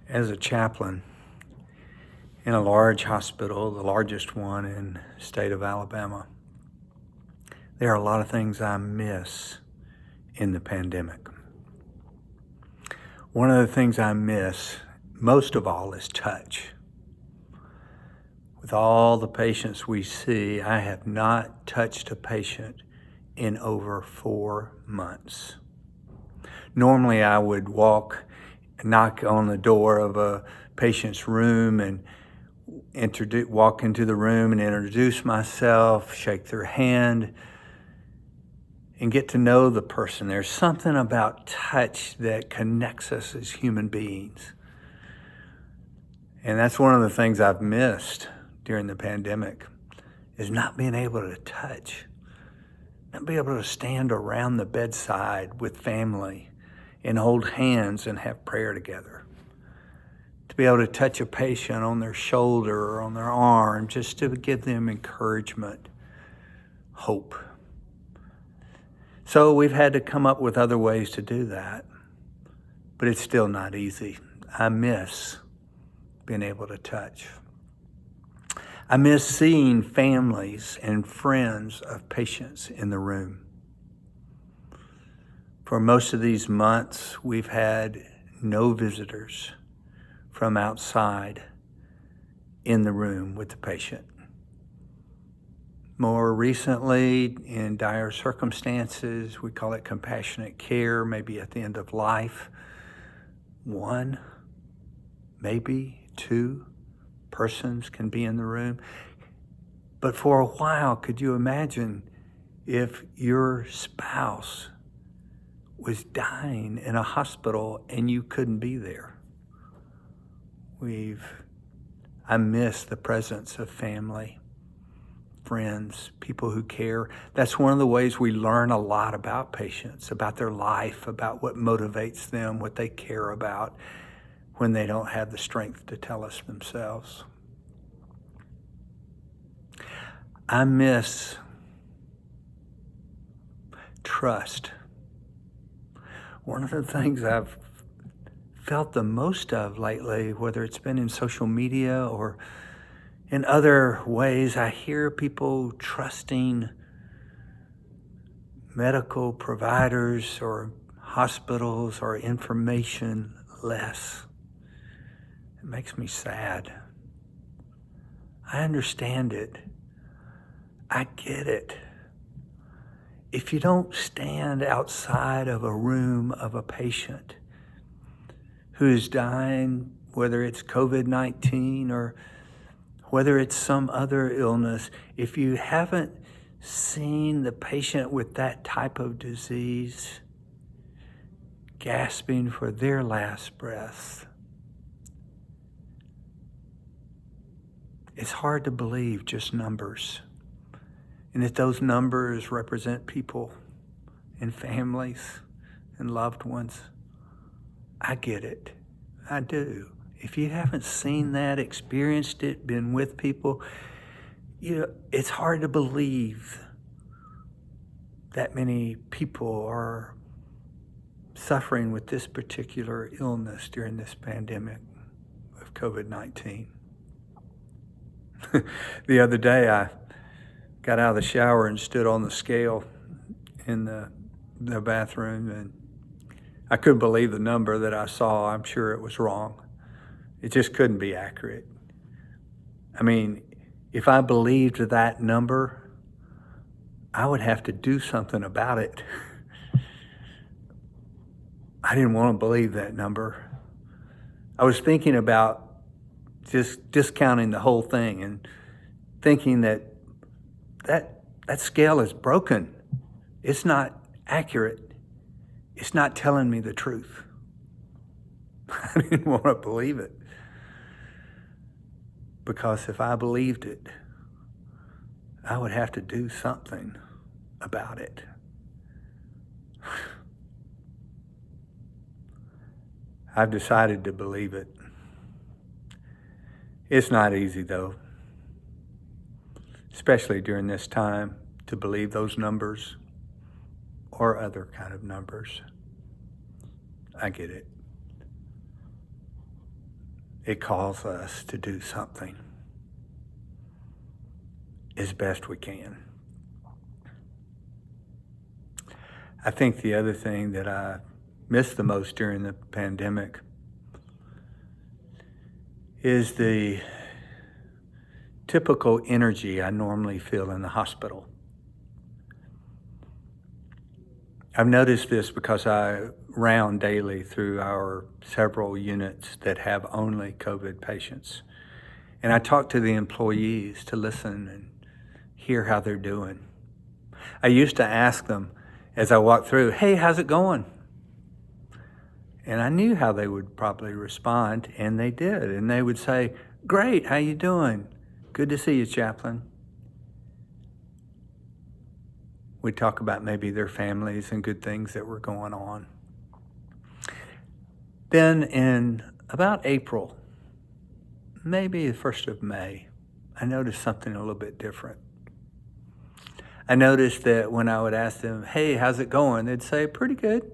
As a chaplain in a large hospital, the largest one in the state of Alabama, there are a lot of things I miss in the pandemic. One of the things I miss most of all is touch. With all the patients we see, I have not touched a patient in over 4 months. Normally I would knock on the door of a patient's room and walk into the room and introduce myself, shake their hand, and get to know the person. There's something about touch that connects us as human beings. And that's one of the things I've missed during the pandemic, is not being able to touch, not being able to stand around the bedside with family and hold hands and have prayer together. To be able to touch a patient on their shoulder or on their arm, just to give them encouragement, hope. So we've had to come up with other ways to do that, but it's still not easy. I miss being able to touch. I miss seeing families and friends of patients in the room. For most of these months, we've had no visitors from outside in the room with the patient. More recently, in dire circumstances, we call it compassionate care, maybe at the end of life, 1, maybe 2 persons can be in the room. But for a while, could you imagine if your spouse was dying in a hospital and you couldn't be there? I miss the presence of family, friends, people who care. That's one of the ways we learn a lot about patients, about their life, about what motivates them, what they care about when they don't have the strength to tell us themselves. I miss trust. One of the things I've felt the most of lately, whether it's been in social media or in other ways, I hear people trusting medical providers or hospitals or information less. It makes me sad. I understand it. I get it. If you don't stand outside of a room of a patient who is dying, whether it's COVID-19 or whether it's some other illness, if you haven't seen the patient with that type of disease gasping for their last breath, it's hard to believe just numbers. And that those numbers represent people and families and loved ones. I get it. I do. If you haven't seen that, experienced it, been with people, it's hard to believe that many people are suffering with this particular illness during this pandemic of COVID-19. The other day, I got out of the shower and stood on the scale in the bathroom, and I couldn't believe the number that I saw. I'm sure it was wrong. It just couldn't be accurate. I mean, if I believed that number, I would have to do something about it. I didn't want to believe that number. I was thinking about just discounting the whole thing and thinking that scale is broken. It's not accurate. It's not telling me the truth. I didn't want to believe it. Because if I believed it, I would have to do something about it. I've decided to believe it. It's not easy though, especially during this time, to believe those numbers or other kind of numbers. I get it. it calls us to do something as best we can. I think the other thing that I missed the most during the pandemic is the typical energy I normally feel in the hospital. I've noticed this because I round daily through our several units that have only COVID patients. And I talk to the employees to listen and hear how they're doing. I used to ask them as I walked through, "Hey, how's it going?" And I knew how they would probably respond, and they did. And they would say, "Great, how you doing? Good to see you, Chaplain." We'd talk about maybe their families and good things that were going on. Then in about April, maybe the 1st of May, I noticed something a little bit different. I noticed that when I would ask them, "Hey, how's it going?" they'd say, "Pretty good.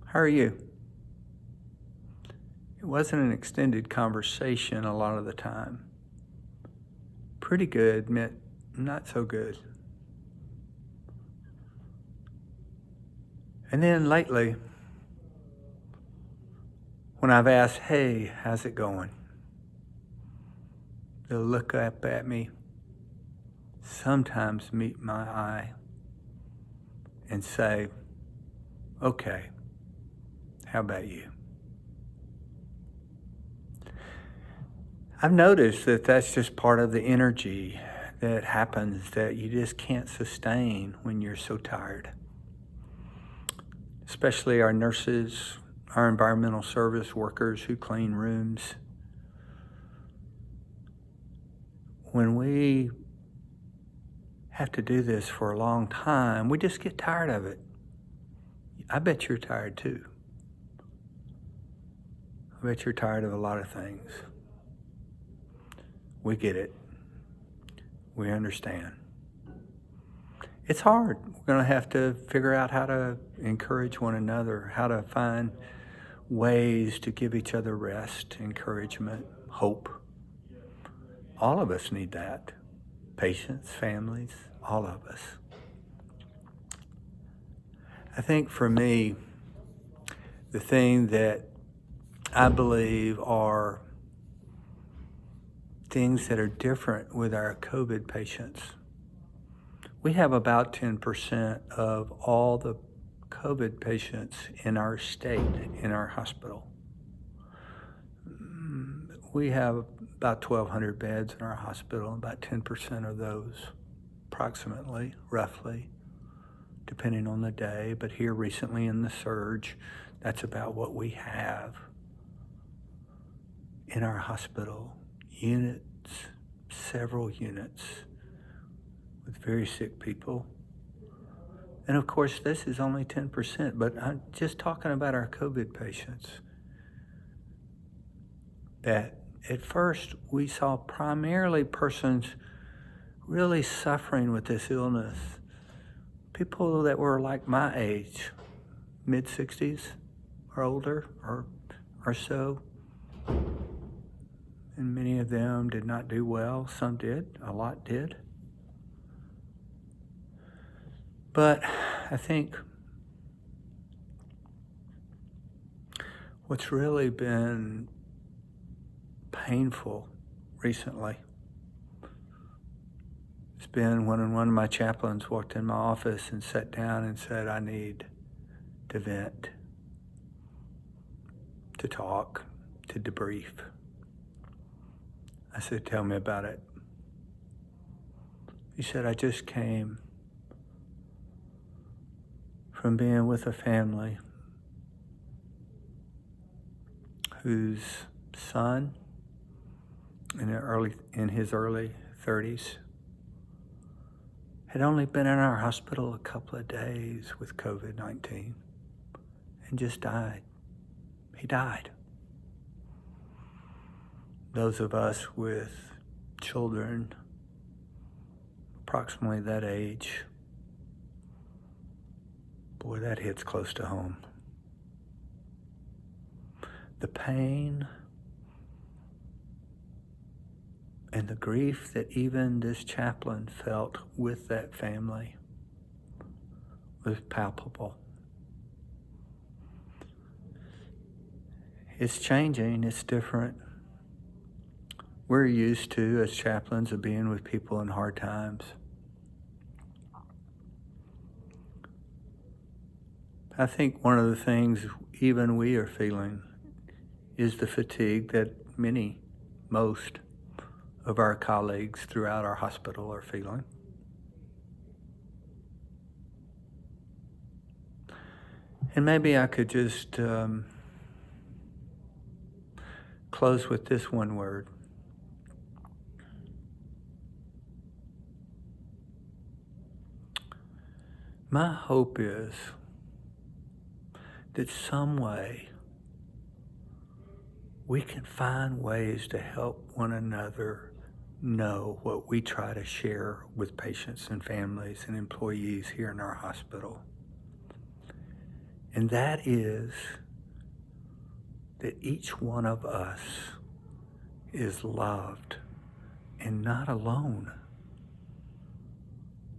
How are you?" It wasn't an extended conversation a lot of the time. Pretty good meant not so good. And then lately, when I've asked, "Hey, how's it going?" they'll look up at me, sometimes meet my eye, and say, "Okay, how about you?" I've noticed that that's just part of the energy that happens that you just can't sustain when you're so tired. Especially our nurses, our environmental service workers who clean rooms. When we have to do this for a long time, we just get tired of it. I bet you're tired too. I bet you're tired of a lot of things. We get it. We understand. It's hard. We're going to have to figure out how to encourage one another, how to find ways to give each other rest, encouragement, hope. All of us need that. Patients, families, all of us. I think for me, the thing that I believe are things that are different with our COVID patients. We have about 10% of all the COVID patients in our state, in our hospital. We have about 1,200 beds in our hospital, about 10% of those, approximately, roughly, depending on the day. But here recently in the surge, that's about what we have in our hospital. Units, several units with very sick people. And of course, this is only 10%, but I'm just talking about our COVID patients. That at first we saw primarily persons really suffering with this illness. People that were like my age, mid-60s or older or so. And many of them did not do well. Some did, a lot did. But I think what's really been painful recently has been when one of my chaplains walked in my office and sat down and said, "I need to vent, to talk, to debrief." I said, "Tell me about it." He said, "I just came from being with a family whose son in his early 30s had only been in our hospital a couple of days with COVID-19 and just died. He died. Those of us with children approximately that age, boy, that hits close to home. The pain And the grief that even this chaplain felt with that family was palpable. It's changing, it's different. We're used to, as chaplains, of being with people in hard times. I think one of the things even we are feeling is the fatigue that most of our colleagues throughout our hospital are feeling. And maybe I could just close with this one word. My hope is that some way we can find ways to help one another know what we try to share with patients and families and employees here in our hospital. And that is that each one of us is loved and not alone.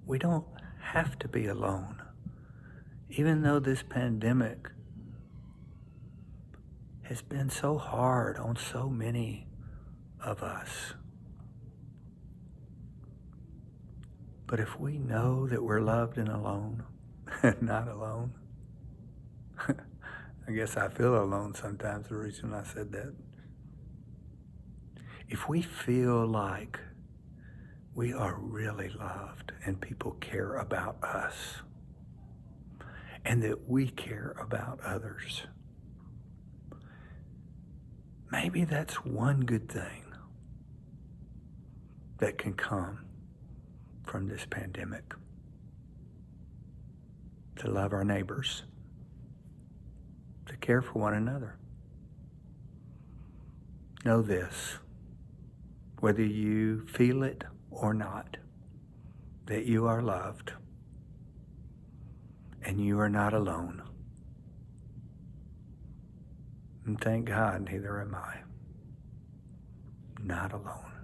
We don't have to be alone. Even though this pandemic has been so hard on so many of us. But if we know that we're loved and alone, not alone, I guess I feel alone sometimes, the reason I said that. If we feel like we are really loved and people care about us and that we care about others, maybe that's one good thing that can come from this pandemic. To love our neighbors, to care for one another. Know this, whether you feel it or not, that you are loved and you are not alone. And thank God, neither am I. Not alone.